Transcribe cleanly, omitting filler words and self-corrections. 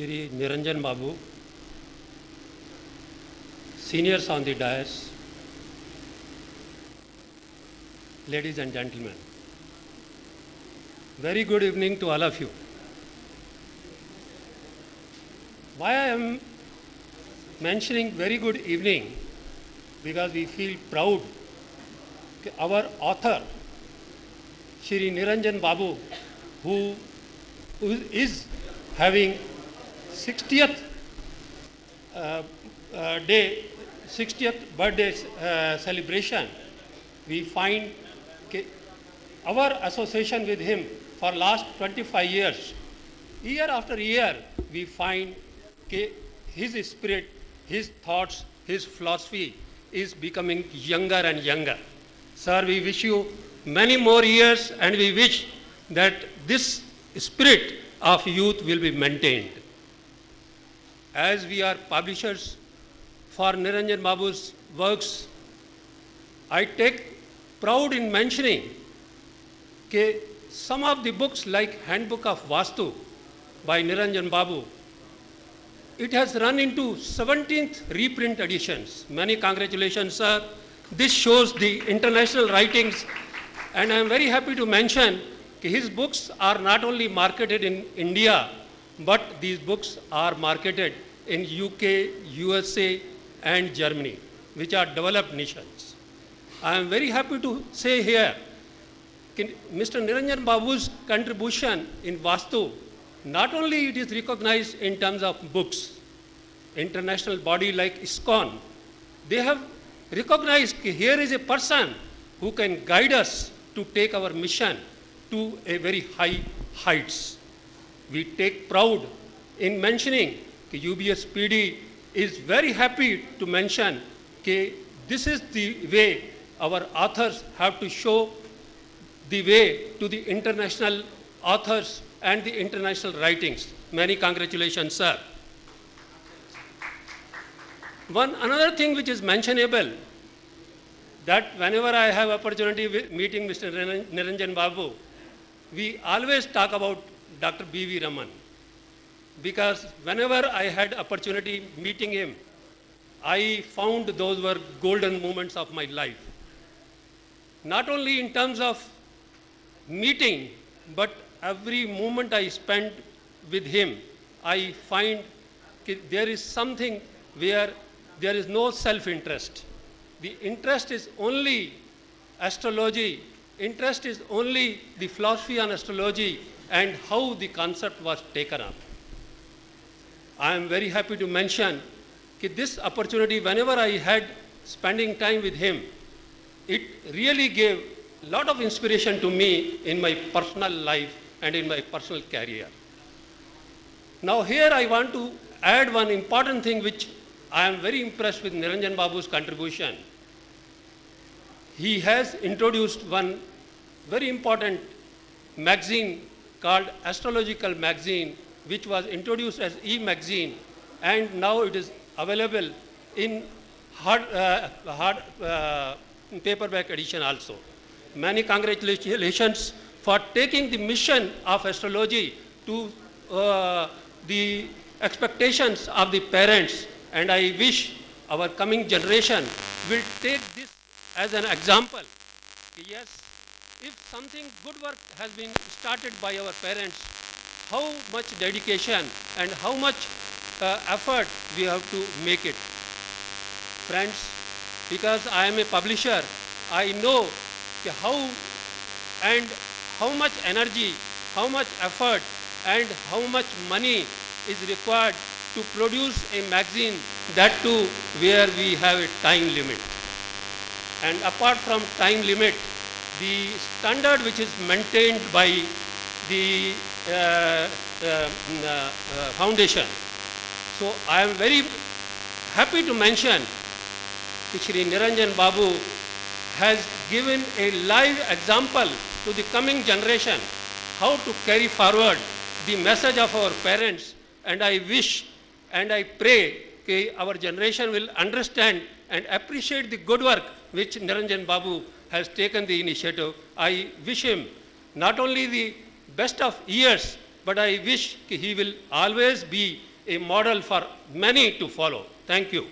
Shri Niranjan Babu, seniors on the dais, ladies and gentlemen, very good evening to all of you. Why I am mentioning very good evening? Because we feel proud that our author, Shri Niranjan Babu, who is having 60th birthday celebration, we find our association with him for last 25 years. Year after year, we find his spirit, his thoughts, his philosophy is becoming younger and younger. Sir, we wish you many more years, and we wish that this spirit of youth will be maintained. As we are publishers for Niranjan Babu's works, I take proud in mentioning that some of the books like Handbook of Vastu by Niranjan Babu, it has run into 17th reprint editions. Many congratulations, sir. This shows the international writings, and I am very happy to mention that his books are not only marketed in India, but these books are marketed in UK, USA, and Germany, which are developed nations. I am very happy to say here, Mr. Niranjan Babu's contribution in Vastu, not only it is recognized in terms of books, international body like ISKCON, they have recognized that here is a person who can guide us to take our mission to a very high heights. We take proud in mentioning that UBS PD is very happy to mention that this is the way our authors have to show the way to the international authors and the international writings. Many congratulations, sir. Another thing which is mentionable, that whenever I have opportunity meeting Mr. Niranjan Babu, we always talk about Dr. B.V. Raman. Because whenever I had opportunity meeting him, I found those were golden moments of my life. Not only in terms of meeting, but every moment I spent with him, I find there is something where there is no self-interest. The interest is only astrology, interest is only the philosophy on astrology and how the concept was taken up. I am very happy to mention that this opportunity, whenever I had spending time with him, it really gave a lot of inspiration to me in my personal life and in my personal career. Now here I want to add one important thing which I am very impressed with Niranjan Babu's contribution. He has introduced one very important magazine called Astrological Magazine, which was introduced as e-magazine, and now it is available in hard paperback edition also. Many congratulations for taking the mission of astrology to the expectations of the parents, and I wish our coming generation will take this as an example. Yes, if something good work has been started by our parents, how much dedication and how much effort we have to make it. Friends, because I am a publisher, I know how much energy, how much effort, and how much money is required to produce a magazine, that too where we have a time limit. And apart from time limit, the standard which is maintained by the foundation. So I am very happy to mention that Shri Niranjan Babu has given a live example to the coming generation how to carry forward the message of our parents, and I wish and I pray that our generation will understand and appreciate the good work which Niranjan Babu has taken the initiative. I wish him not only the best of years, but I wish he will always be a model for many to follow. Thank you.